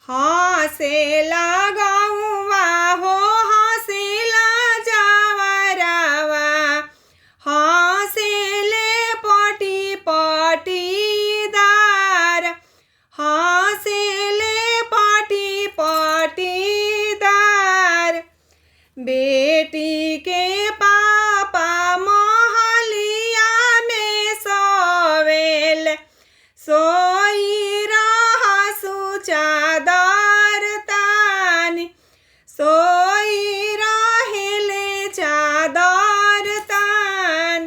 हँसेला गौवा हो हँसेला जवरवा, हँसेले पटी पटीदार, हँसेले पटी पटीदार। बेटी के पापा महलिया में सोवेल, सोई रहसु चादर तानी, सोई रहेले चादर तान।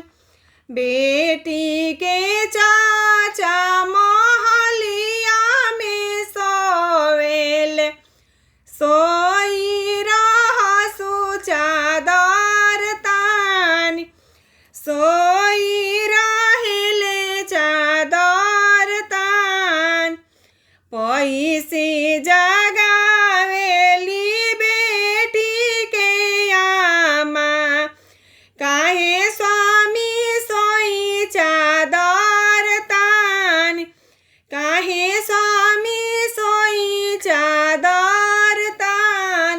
बेटी के चाचा महलिया में सोवेल, सोई रहसु चादर तानी, सोई रहेले चादर तान। पैसे जगावेली बेटी के आमा, काहे स्वामी सोई चादर तानी, काहे स्वामी सोई चादर तान।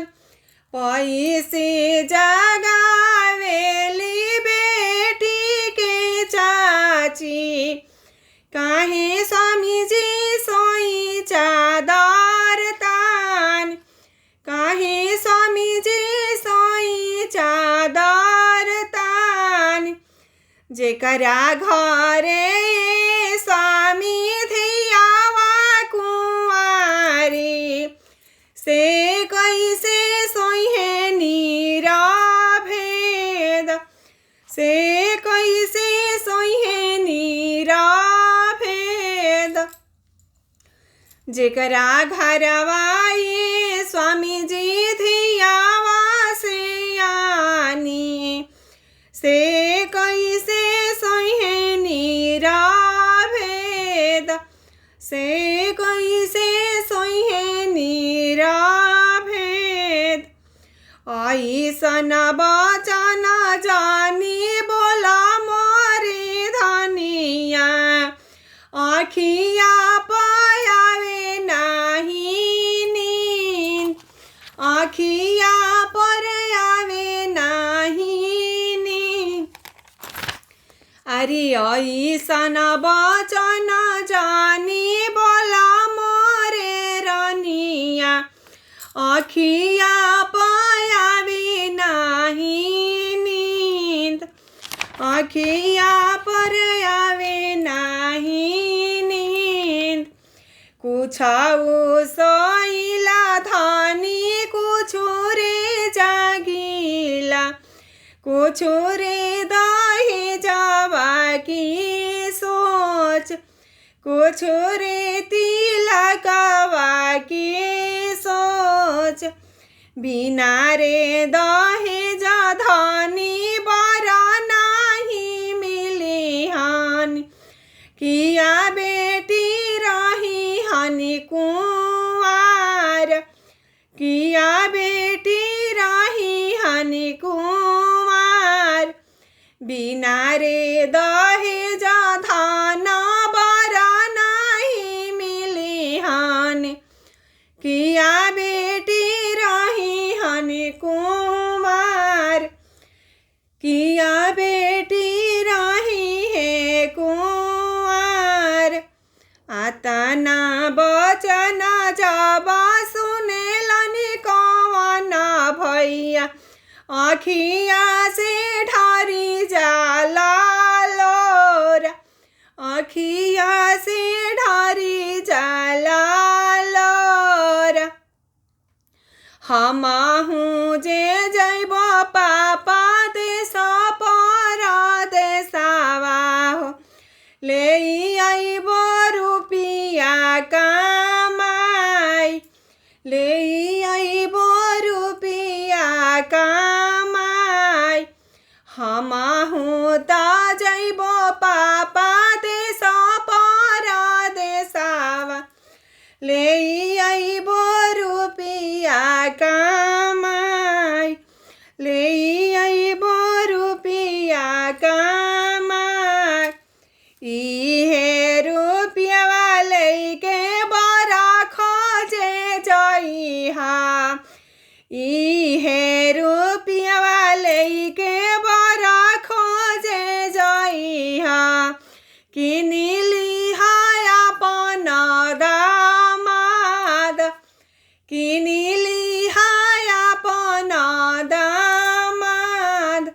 पैसे जगावेली बेटी के चाची, काहे स्वामी जी सोई चादर तान, काहे स्वामी जी सोई चादर तान। जेकरा घरे स्वामी धियावा कुंवारी, से कैसे सोहे निराभेद, से कैसे सोहे निराभेद। जेकरा घरवा ये स्वामी जी धियावा से आनी, से कैसे सोहे निराभेद, से कैसे सोहे निराभेद। ऐसन बचन जानी बोला मोरे धनिया, आखिया पयावे नाही नींद, आखिया पर आवे नाही नींद। अरे ऐसन बचन जानी बोला मोरे रनिया, आखिया पयावे नाही नींद, आखिया पर आवे नाही नींद। कुछऊ सोइला धनी कुछु रे जागिला, कुछु रे दहे जावा की सोच, कुछु रे तिलकवा की सोच। बिना रे दहेज धनी बर नाही मिली हन, किया बेटी रही हनी कुंवार, किया बेटी रही हनी कुंवार। बिना रे दहेज धन बर नहीं मिली हन, किया बेटी रही हनी कुंवार, किया बेटी रही है कुंवार। आतना बचन जब सुनेलनि कवन भैया, आखिया से ढारी जाला लोरा, आखिया से ढारी जाला लोरा। हमहु जे जैब पापा देश परदेशवा हो, ले आइब रुपिया कमाई, ले आइब रुपिया कमाई। हमहु त जैब पापा देश परदेशवा, ले आइब रुपिया कमाई, ले आइब रुपिया कमाई। इहे रुपिया लैके बड़ा खोजे जइहा इहे रुपियावा लेके बरा खोजे जइहा किनी लिहा अपन दामाद किनी लिहा अपन दामाद